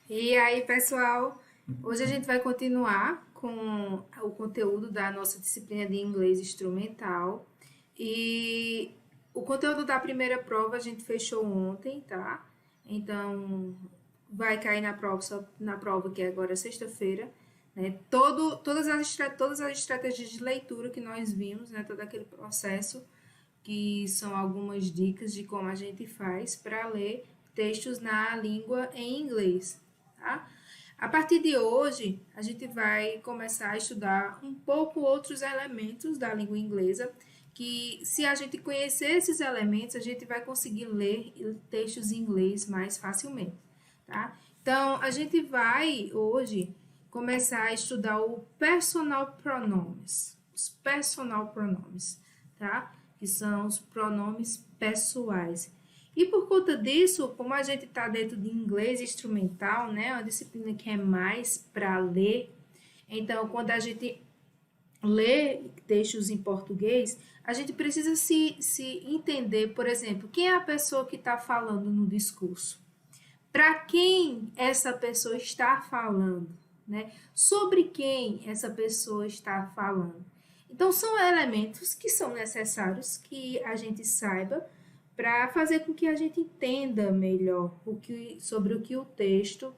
E aí, pessoal, hoje a gente vai continuar com o conteúdo da nossa disciplina de inglês instrumental. E o conteúdo da primeira prova a gente fechou ontem, tá? Então, vai cair na prova que é agora sexta-feira, né? Todas as estratégias de leitura que nós vimos, né? Todo aquele processo que são algumas dicas de como a gente faz para ler textos na língua em inglês, tá? A partir de hoje, a gente vai começar a estudar um pouco outros elementos da língua inglesa, que se a gente conhecer esses elementos, a gente vai conseguir ler textos em inglês mais facilmente, tá? Então, a gente vai hoje começar a estudar o personal pronomes, os personal pronomes, tá? Que são os pronomes pessoais. E por conta disso, como a gente está dentro de inglês instrumental, né, uma disciplina que é mais para ler, então quando a gente lê textos em português, a gente precisa se entender, por exemplo, quem é a pessoa que está falando no discurso, para quem essa pessoa está falando, né? Sobre quem essa pessoa está falando. Então, são elementos que são necessários que a gente saiba para fazer com que a gente entenda melhor sobre o que o texto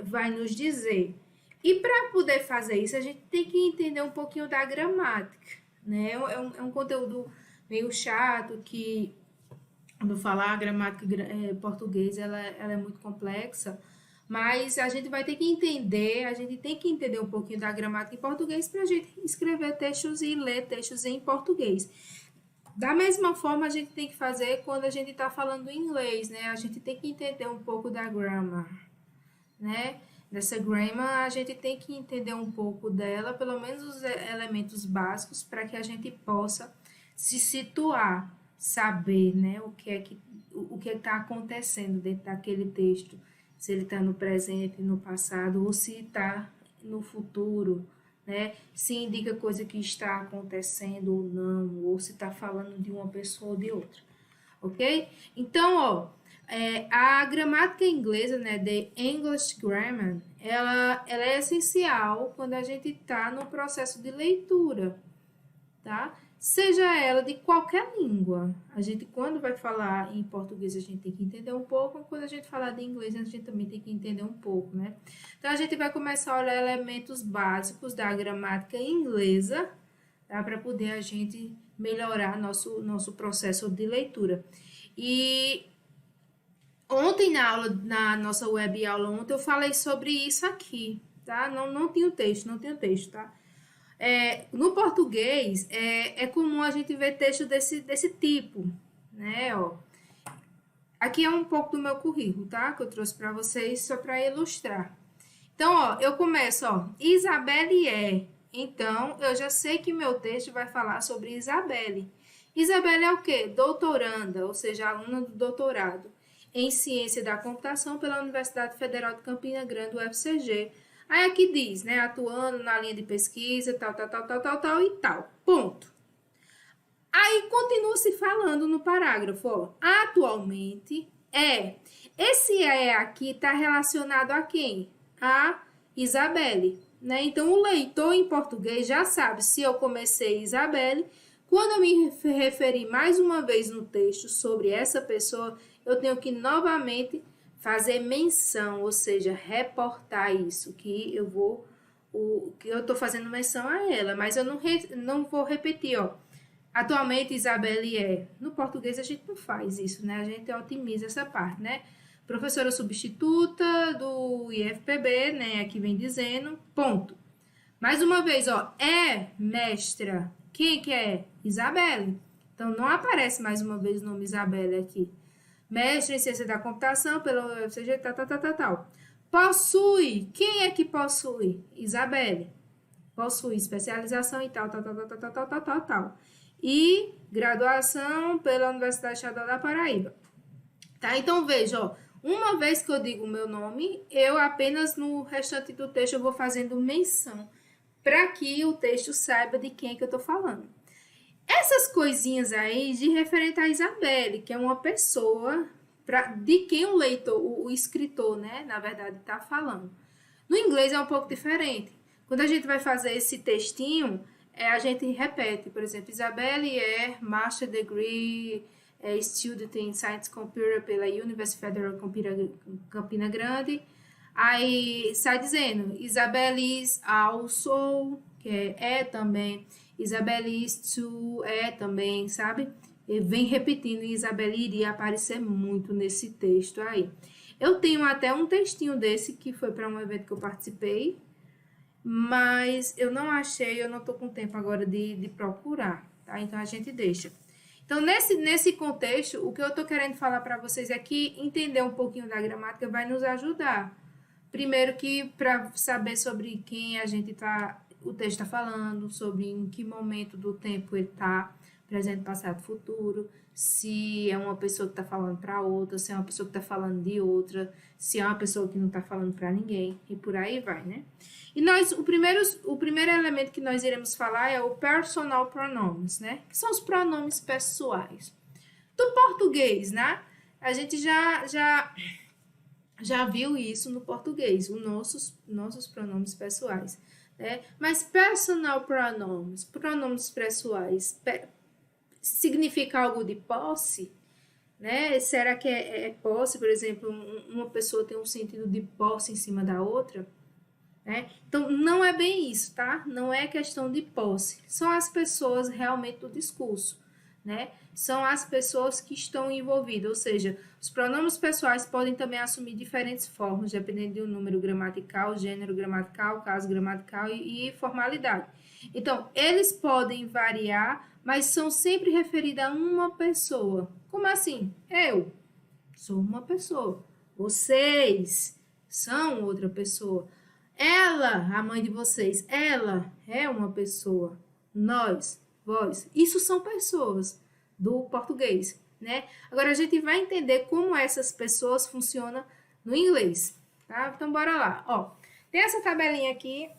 vai nos dizer. E para poder fazer isso, a gente tem que entender um pouquinho da gramática, né? É um conteúdo meio chato que quando falar a gramática português, ela é muito complexa, mas a gente vai ter que entender, a gente tem que entender um pouquinho da gramática em português para a gente escrever textos e ler textos em português. Da mesma forma, a gente tem que fazer quando a gente está falando inglês, né? A gente tem que entender um pouco da grammar, né? Dessa grammar, a gente tem que entender um pouco dela, pelo menos os elementos básicos, para que a gente possa se situar, saber, né, o que está acontecendo dentro daquele texto, se ele está no presente, no passado, ou se está no futuro, né? Se indica coisa que está acontecendo ou não, ou se está falando de uma pessoa ou de outra, ok? Então, ó, a gramática inglesa, né, the English Grammar, ela é essencial quando a gente está no processo de leitura, tá? Seja ela de qualquer língua. A gente, quando vai falar em português, a gente tem que entender um pouco, quando a gente falar de inglês, a gente também tem que entender um pouco, né? Então, a gente vai começar a olhar elementos básicos da gramática inglesa, tá? Para poder a gente melhorar nosso processo de leitura. E ontem na nossa web aula ontem eu falei sobre isso aqui, tá? Não tinha o texto, não tinha o texto, tá? No português é comum a gente ver texto desse tipo, né? Ó, aqui é um pouco do meu currículo, tá? Que eu trouxe para vocês só para ilustrar. Então, ó, eu começo, ó, Isabelle é. Então, eu já sei que meu texto vai falar sobre Isabelle. Isabelle é o quê? Doutoranda, ou seja, aluna do doutorado em Ciência da Computação pela Universidade Federal de Campina Grande, UFCG. Aí aqui diz, né, atuando na linha de pesquisa, tal e tal. Ponto. Aí continua se falando no parágrafo, ó, atualmente é. Esse é aqui está relacionado a quem? A Isabelle, né? Então o leitor em português já sabe se eu comecei Isabelle, quando eu me referir mais uma vez no texto sobre essa pessoa, eu tenho que novamente fazer menção, ou seja, reportar isso que que eu estou fazendo menção a ela, mas eu não vou repetir, ó. Atualmente, Isabelle é. No português, a gente não faz isso, né? A gente otimiza essa parte, né? Professora substituta do IFPB, né? Aqui vem dizendo, ponto. Mais uma vez, ó, é mestra. Quem que é? Isabelle. Então, não aparece mais uma vez o nome Isabelle aqui. Mestre em ciência da computação pelo UFCG, tal. Possui. Quem é que possui? Isabelle. Possui especialização em tal. E graduação pela Universidade Estadual da Paraíba. Tá? Então, veja, ó, uma vez que eu digo o meu nome, eu apenas no restante do texto eu vou fazendo menção para que o texto saiba de quem é que eu estou falando. Essas coisinhas aí de referente a Isabelle, que é uma pessoa, de quem o leitor, o escritor, né, na verdade, está falando. No inglês é um pouco diferente. Quando a gente vai fazer esse textinho, a gente repete, por exemplo, Isabelle é Master Degree Student in Science Computer pela University Federal Campina Grande. Aí sai dizendo, Isabelle is also, que é também, Isabelle is to, também, sabe? E vem repetindo, e Isabelle iria aparecer muito nesse texto aí. Eu tenho até um textinho desse que foi para um evento que eu participei, mas eu não achei, eu não estou com tempo agora de procurar, tá? Então a gente deixa. Então, nesse contexto, o que eu estou querendo falar para vocês é que entender um pouquinho da gramática vai nos ajudar. Primeiro que para saber sobre quem a gente o texto está falando, sobre em que momento do tempo ele está, presente, passado, futuro, se é uma pessoa que está falando para outra, se é uma pessoa que está falando de outra, se é uma pessoa que não está falando para ninguém, e por aí vai, né? E o primeiro elemento que nós iremos falar é o personal pronouns, né? Que são os pronomes pessoais. Do português, né? A gente já viu isso no português, os nossos pronomes pessoais, né? Mas personal pronouns, pronomes pessoais, significa algo de posse, né? Será que é posse, por exemplo, uma pessoa tem um sentido de posse em cima da outra? Né? Então, não é bem isso, tá? Não é questão de posse. São as pessoas realmente do discurso, né? São as pessoas que estão envolvidas, ou seja, os pronomes pessoais podem também assumir diferentes formas, dependendo do número gramatical, gênero gramatical, caso gramatical e formalidade. Então, eles podem variar, mas são sempre referidos a uma pessoa. Como assim? Eu sou uma pessoa. Vocês são outra pessoa. Ela, a mãe de vocês, ela é uma pessoa. Nós, vós, isso são pessoas do português, né? Agora a gente vai entender como essas pessoas funcionam no inglês, tá? Então bora lá. Ó, tem essa tabelinha aqui.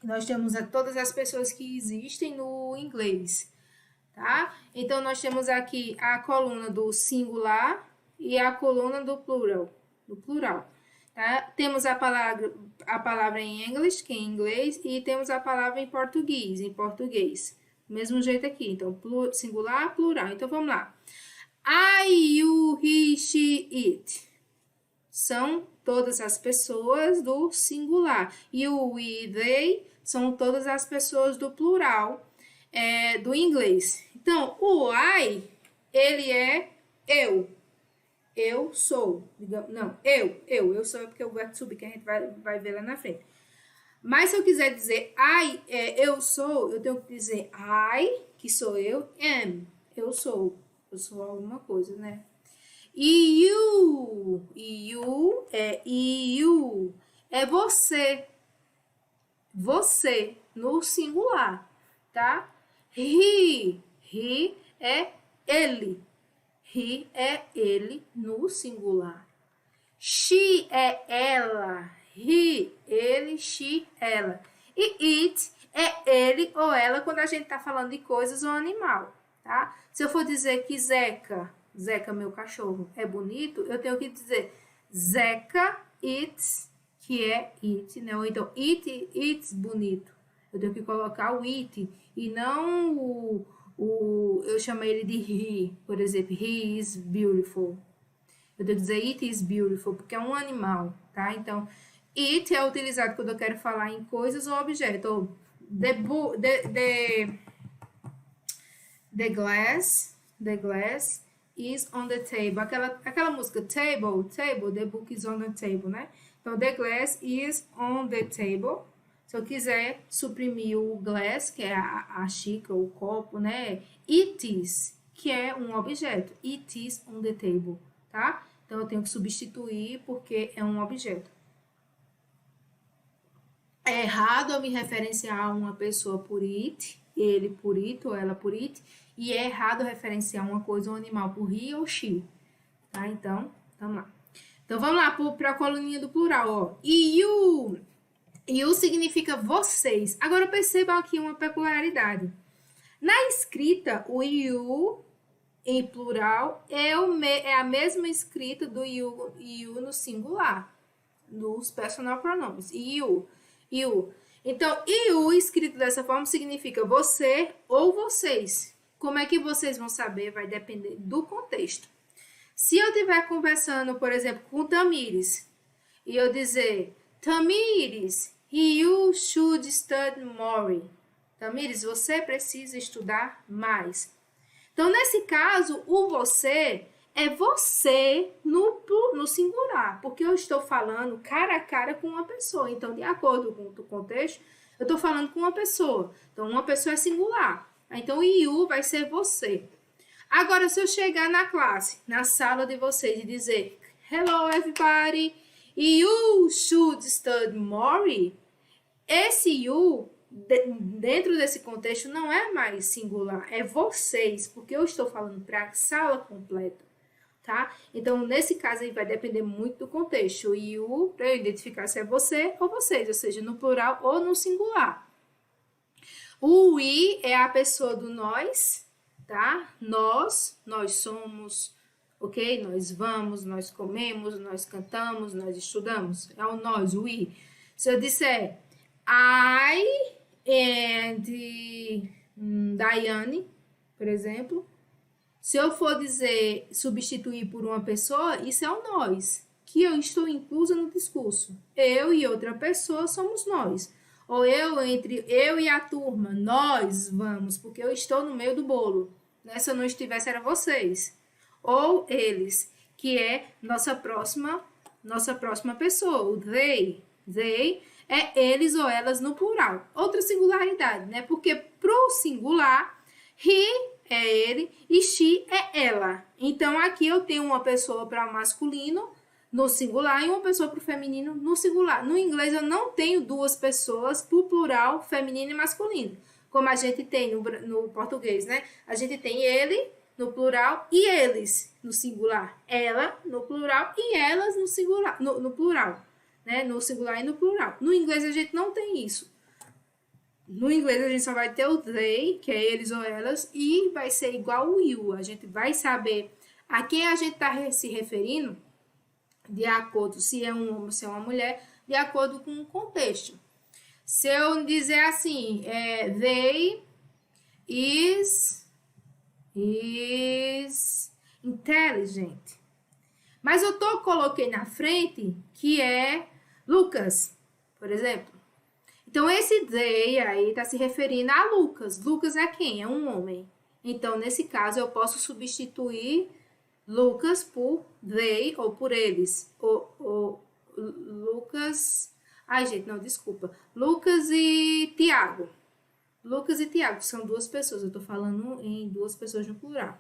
Nós temos todas as pessoas que existem no inglês, tá? Então nós temos aqui a coluna do singular e a coluna do plural. Tá? Temos a palavra em inglês, que é em inglês, e temos a palavra em português. Do mesmo jeito aqui, então, singular, plural. Então, vamos lá. I, you, he, she, it. São todas as pessoas do singular. You, we, they são todas as pessoas do plural do inglês. Então, o I, ele é eu. Eu sou. Não, eu sou porque o verbo to be que a gente vai ver lá na frente. Mas se eu quiser dizer eu sou, eu tenho que dizer I, que sou eu, am, eu sou alguma coisa, né? E you é você. Você, no singular, tá? He é ele. He é ele no singular. She é ela. He, ele, she, ela. E it é ele ou ela quando a gente tá falando de coisas ou animal, tá? Se eu for dizer que Zeca, meu cachorro, é bonito, eu tenho que dizer Zeca, it's, que é it, né? Ou então it's bonito. Eu tenho que colocar o it e não eu chamei ele de he, por exemplo, he is beautiful. Eu tenho que dizer it is beautiful, porque é um animal, tá? Então, it é utilizado quando eu quero falar em coisas ou objetos. Ou the glass is on the table. Aquela música table, the book is on the table, né? Então, the glass is on the table. Se eu quiser suprimir o glass, que é a xícara, o copo, né? It is, que é um objeto. It is on the table, tá? Então, eu tenho que substituir porque é um objeto. É errado eu me referenciar a uma pessoa por it, ele por it ou ela por it, e é errado referenciar uma coisa ou um animal por he ou she, tá? Então, vamos lá. Então, vamos lá para a coluninha do plural, ó. You significa vocês. Agora, percebam aqui uma peculiaridade. Na escrita, o you em plural é a mesma escrita do you no singular, nos personal pronomes. You. Então, you escrito dessa forma significa você ou vocês. Como é que vocês vão saber? Vai depender do contexto. Se eu estiver conversando, por exemplo, com Tamires, e eu dizer, Tamires, you should study more. Tamires, você precisa estudar mais. Então, nesse caso, o você é você no singular, porque eu estou falando cara a cara com uma pessoa. Então, de acordo com o contexto, eu estou falando com uma pessoa. Então, uma pessoa é singular. Então, o you vai ser você. Agora, se eu chegar na classe, na sala de vocês e dizer, hello everybody, you should study more, esse you, dentro desse contexto, não é mais singular, é vocês, porque eu estou falando para a sala completa, tá? Então, nesse caso aí, vai depender muito do contexto. O you, para eu identificar se é você ou vocês, ou seja, no plural ou no singular. O we é a pessoa do nós, tá? Nós somos, ok? Nós vamos, nós comemos, nós cantamos, nós estudamos. É o nós, o we. Se eu disser I and Daiane, por exemplo, se eu for dizer substituir por uma pessoa, isso é o nós, que eu estou inclusa no discurso. Eu e outra pessoa somos nós. Ou entre eu e a turma, nós vamos, porque eu estou no meio do bolo. Né? Se eu não estivesse, era vocês. Ou eles, que é nossa próxima pessoa, o they. They é eles ou elas no plural. Outra singularidade, né? Porque pro singular, he é ele e she é ela. Então, aqui eu tenho uma pessoa para o masculino no singular e uma pessoa para o feminino no singular. No inglês, eu não tenho duas pessoas para o plural feminino e masculino, como a gente tem no português, né? A gente tem ele no plural e eles no singular. Ela no plural e elas no singular, no plural, né? No singular e no plural. No inglês, a gente não tem isso. No inglês, a gente só vai ter o they, que é eles ou elas, e vai ser igual o you. A gente vai saber a quem a gente está se referindo, de acordo se é um homem ou se é uma mulher, de acordo com o contexto. Se eu dizer assim, they is intelligent. Mas eu coloquei na frente que é Lucas, por exemplo. Então, esse they aí está se referindo a Lucas. Lucas é quem? É um homem. Então, nesse caso, eu posso substituir Lucas por they ou por eles. Ou Lucas... Ai, gente, não, desculpa. Lucas e Tiago. Lucas e Tiago são duas pessoas. Eu estou falando em duas pessoas no plural.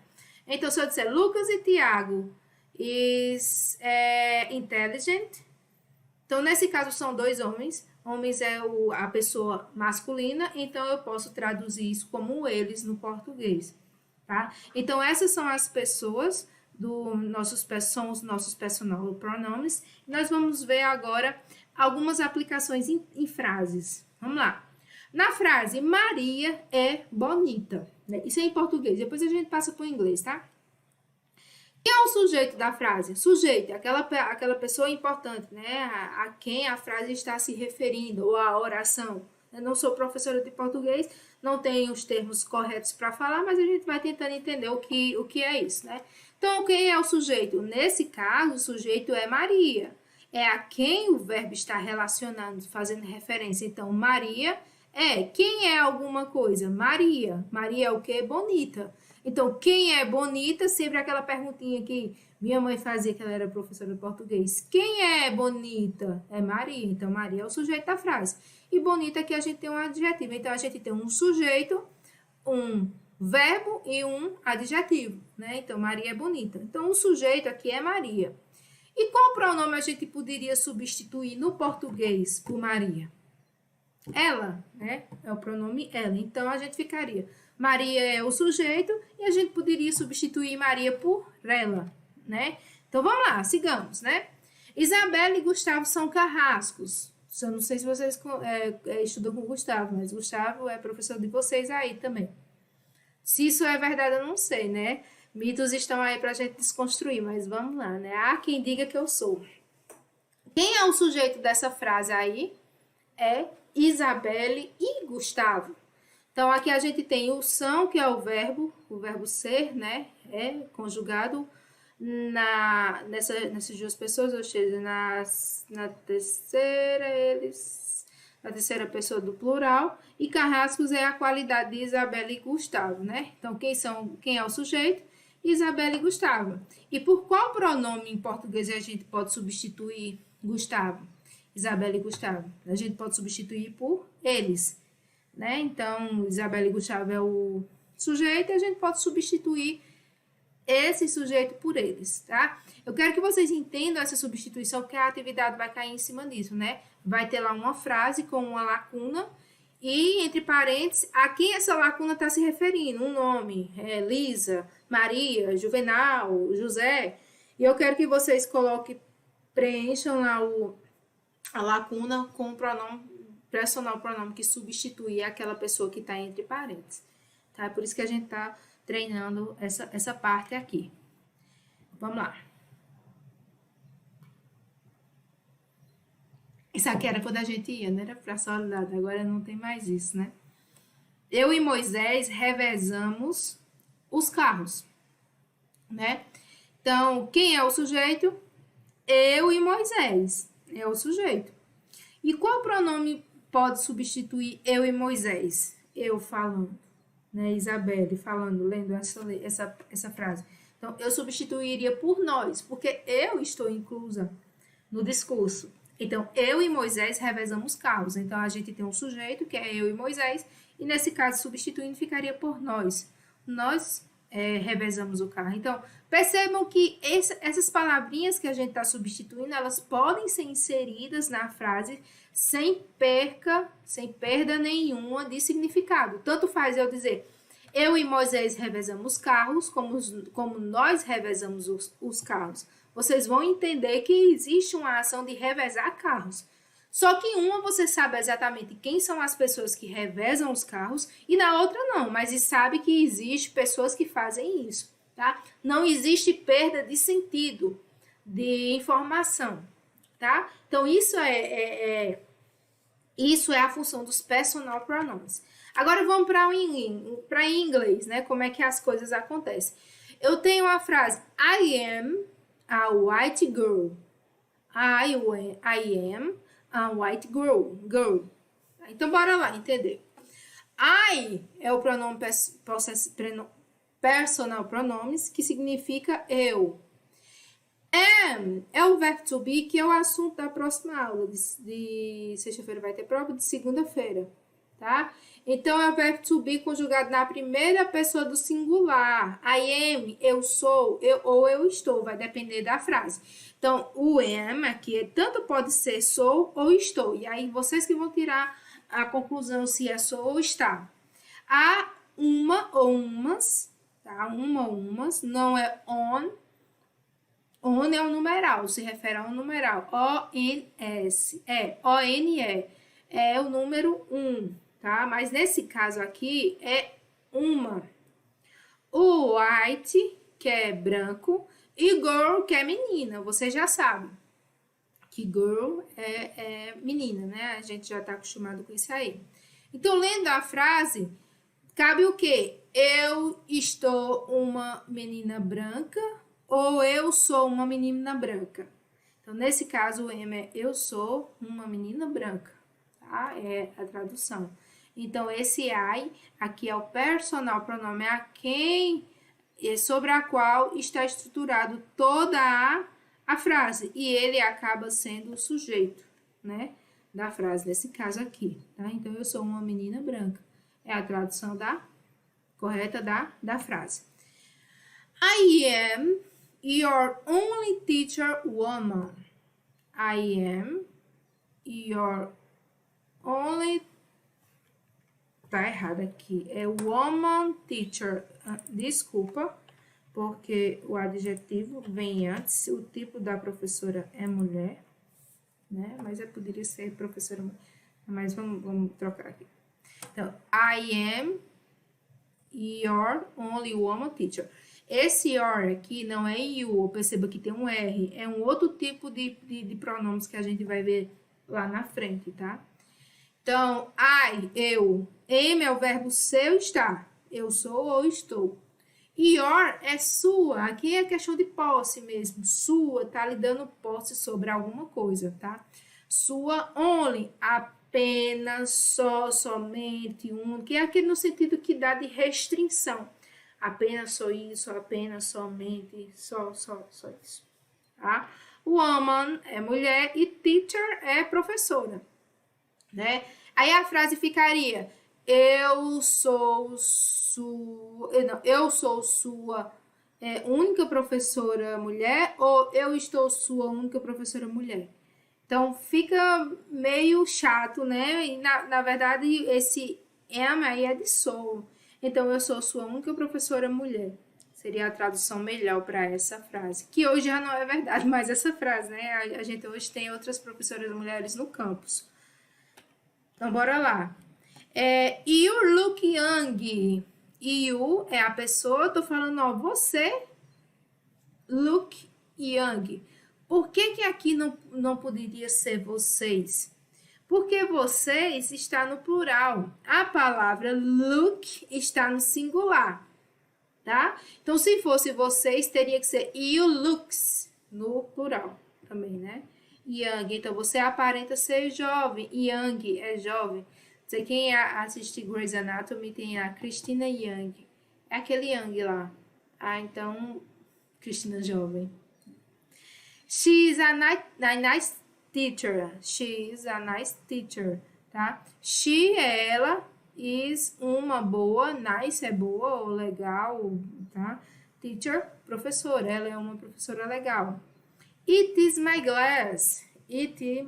Então, se eu disser Lucas e Tiago is intelligent. Então, nesse caso, são dois homens. Homens é a pessoa masculina. Então, eu posso traduzir isso como eles no português. Tá? Então, essas são as pessoas... são os nossos personal pronomes. Nós vamos ver agora algumas aplicações em frases. Vamos lá. Na frase, Maria é bonita. Né? Isso é em português. Depois a gente passa para o inglês, tá? Quem é o sujeito da frase? Sujeito, aquela pessoa importante, né? A quem a frase está se referindo, ou a oração. Eu não sou professora de português, não tenho os termos corretos para falar, mas a gente vai tentando entender o que é isso, né? Então, quem é o sujeito? Nesse caso, o sujeito é Maria. É a quem o verbo está relacionando, fazendo referência. Então, Maria é quem é alguma coisa? Maria. Maria é o quê? Bonita. Então, quem é bonita? Sempre aquela perguntinha que minha mãe fazia, que ela era professora de português. Quem é bonita? É Maria. Então, Maria é o sujeito da frase. E bonita aqui a gente tem um adjetivo. Então, a gente tem um sujeito, um verbo e um adjetivo, né? Então, Maria é bonita. Então, o sujeito aqui é Maria. E qual pronome a gente poderia substituir no português por Maria? Ela, né? É o pronome ela. Então, a gente ficaria... Maria é o sujeito e a gente poderia substituir Maria por ela, né? Então, vamos lá, sigamos, né? Isabela e Gustavo são carrascos. Eu não sei se vocês estudam com Gustavo, mas Gustavo é professor de vocês aí também. Se isso é verdade, eu não sei, né? Mitos estão aí pra gente desconstruir, mas vamos lá, né? Há quem diga que eu sou. Quem é o sujeito dessa frase aí? É Isabelle e Gustavo. Então, aqui a gente tem o são, que é o verbo ser, né? É conjugado nessas duas pessoas, ou seja, na terceira pessoa do plural. E carrascos é a qualidade de Isabelle e Gustavo, né? Então, quem é o sujeito? Isabelle e Gustavo. E por qual pronome em português a gente pode substituir Gustavo? Isabelle e Gustavo. A gente pode substituir por eles, né? Então, Isabelle e Gustavo é o sujeito e a gente pode substituir esse sujeito por eles, tá? Eu quero que vocês entendam essa substituição, porque a atividade vai cair em cima disso, né? Vai ter lá uma frase com uma lacuna e, entre parênteses, a quem essa lacuna está se referindo? Um nome, Lisa, Maria, Juvenal, José. E eu quero que vocês preencham lá a lacuna com o pronome personal, pronome que substitui aquela pessoa que está entre parênteses, tá? Por isso que a gente está treinando essa parte aqui. Vamos lá. Isso aqui era quando a gente ia, né? Era para soledade, agora não tem mais isso, né? Eu e Moisés revezamos os carros, né? Então, quem é o sujeito? Eu e Moisés é o sujeito. E qual pronome pode substituir eu e Moisés? Eu falando, né? Isabelle falando, lendo essa frase. Então, eu substituiria por nós, porque eu estou inclusa no discurso. Então, eu e Moisés revezamos carros. Então, a gente tem um sujeito, que é eu e Moisés, e nesse caso, substituindo, ficaria por nós. Nós revezamos o carro. Então, percebam que essas palavrinhas que a gente está substituindo, elas podem ser inseridas na frase sem perda nenhuma de significado. Tanto faz eu dizer, eu e Moisés revezamos carros, como nós revezamos os carros. Vocês vão entender que existe uma ação de revezar carros. Só que uma você sabe exatamente quem são as pessoas que revezam os carros e na outra não, mas sabe que existe pessoas que fazem isso, tá? Não existe perda de sentido, de informação, tá? Então, isso é a função dos personal pronouns. Agora, vamos para inglês, né? Como é que as coisas acontecem. Eu tenho a frase, I am a white girl. I am a white girl. Então, bora lá entender. I é o pronome personal pronomes, que significa eu. Am é o verbo to be, que é o assunto da próxima aula. De sexta-feira vai ter prova, de segunda-feira, tá? Então, é o verbo to be conjugado na primeira pessoa do singular. I am, eu sou, ou eu estou, vai depender da frase. Então, o am aqui tanto pode ser sou ou estou. E aí, vocês que vão tirar a conclusão se é sou ou está. Há uma ou umas, tá? Uma ou umas, não é on. On é um numeral, se refere a um numeral. O-N-S, O-N-E, é o número 1, tá? Mas nesse caso aqui é uma. O white, que é branco, e girl, que é menina. Você já sabe que girl é menina, né? A gente já está acostumado com isso aí. Então, lendo a frase, cabe o quê? Eu estou uma menina branca ou eu sou uma menina branca. Então, nesse caso, o M é eu sou uma menina branca, tá? É a tradução. Então, esse I aqui é o personal pronome, a quem, sobre a qual está estruturado toda a frase. E ele acaba sendo o sujeito, né, da frase, nesse caso aqui, tá? Então, eu sou uma menina branca. É a tradução correta da frase. I am your only teacher woman. I am your only... Tá errado aqui. É woman teacher. Desculpa, porque o adjetivo vem antes. O tipo da professora é mulher, né? Mas poderia ser professora. Mas vamos trocar aqui. Então, I am your only woman teacher. Esse your aqui não é you, perceba que tem um R, é um outro tipo de pronomes que a gente vai ver lá na frente, tá? Então, I, eu, am é o verbo ser ou estar, eu sou ou estou. E your é sua, aqui é questão de posse mesmo, sua, tá lhe dando posse sobre alguma coisa, tá? Sua only, apenas, só, somente, que é aquele no sentido que dá de restrição. Apenas só isso, apenas, somente, só isso, tá? Woman é mulher e teacher é professora, né? Aí a frase ficaria: eu sou sua única professora mulher ou eu estou sua única professora mulher. Então fica meio chato, né? E na verdade esse am aí é de sou. Então eu sou sua única professora mulher. Seria a tradução melhor para essa frase. Que hoje já não é verdade, mas essa frase, né? A gente hoje tem outras professoras mulheres no campus. Então, bora lá. You look young. You é a pessoa, eu tô falando, ó, você look young. Por que aqui não poderia ser vocês? Porque vocês está no plural. A palavra look está no singular, tá? Então, se fosse vocês, teria que ser you looks no plural também, né? Young, então você aparenta ser jovem. Young é jovem. Você quem assiste Grey's Anatomy tem a Christina Young. É aquele Young lá. Ah, então, Christina jovem. She is a nice teacher. She is a nice teacher, tá? She é ela, is uma boa, nice é boa ou legal, tá? Teacher, professora. Ela é uma professora legal. It is my glass. It is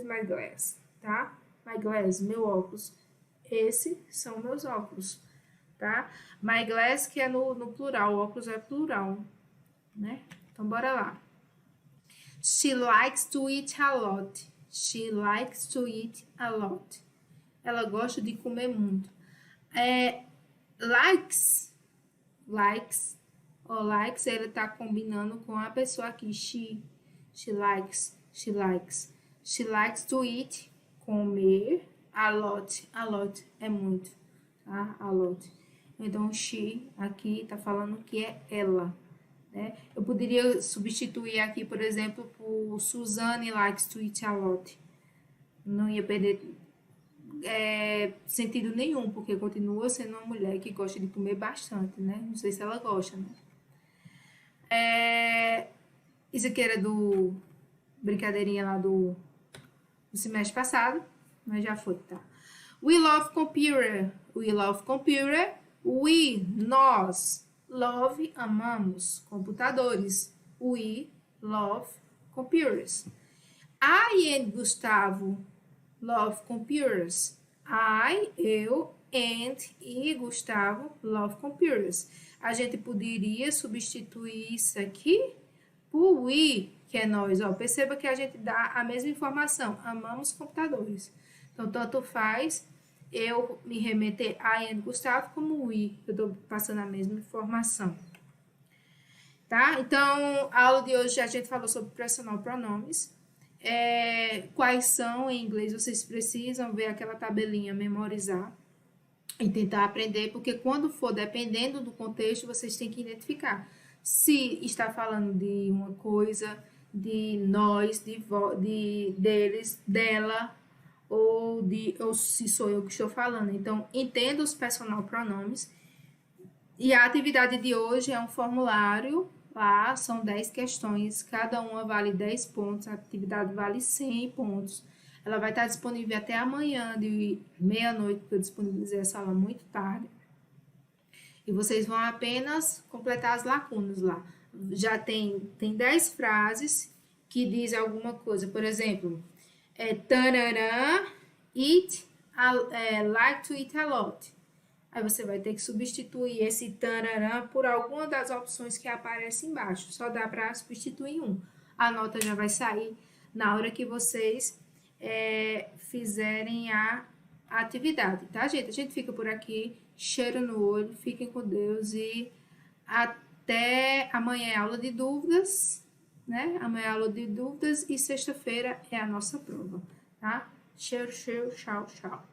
my glass, tá? My glass, meu óculos. Esses são meus óculos, tá? My glass que é no plural, o óculos é plural, né? Então, bora lá. She likes to eat a lot. She likes to eat a lot. Ela gosta de comer muito. Likes, ele tá combinando com a pessoa aqui. She likes. She likes to eat, comer, a lot é muito, tá? A lot. Então, she aqui tá falando que é ela, né? Eu poderia substituir aqui, por exemplo, por Suzanne likes to eat a lot. Não ia perder sentido nenhum, porque continua sendo uma mulher que gosta de comer bastante, né? Não sei se ela gosta, né? Isso aqui era do brincadeirinha lá do semestre passado, mas já foi, tá? We love computer. We love computer. Nós, love, amamos computadores. We love computers. I and Gustavo love computers. Eu, e Gustavo love computers. A gente poderia substituir isso aqui por we, que é nós. Ó, perceba que a gente dá a mesma informação. Amamos computadores. Então, tanto faz eu me remeter a and Gustavo como we. Eu estou passando a mesma informação. Tá? Então, a aula de hoje a gente falou sobre personal pronomes. Quais são em inglês, vocês precisam ver aquela tabelinha, memorizar e tentar aprender, porque quando for, dependendo do contexto, vocês têm que identificar se está falando de uma coisa, de nós, deles, dela, ou se sou eu que estou falando. Então, entenda os personal pronomes. E a atividade de hoje é um formulário. Lá são 10 questões, cada uma vale 10 pontos, a atividade vale 100 pontos. Ela vai estar disponível até amanhã, de meia-noite, porque eu disponibilizei essa aula muito tarde. E vocês vão apenas completar as lacunas lá. Já tem 10 frases que dizem alguma coisa. Por exemplo, tarará, like to eat a lot. Aí você vai ter que substituir esse tarará por alguma das opções que aparecem embaixo. Só dá para substituir um. A nota já vai sair na hora que vocês fizerem a atividade, tá, gente? A gente fica por aqui. Cheiro no olho. Fiquem com Deus e Até amanhã é aula de dúvidas, né? Amanhã é aula de dúvidas e sexta-feira é a nossa prova, tá? Cheiro, cheiro, tchau, tchau.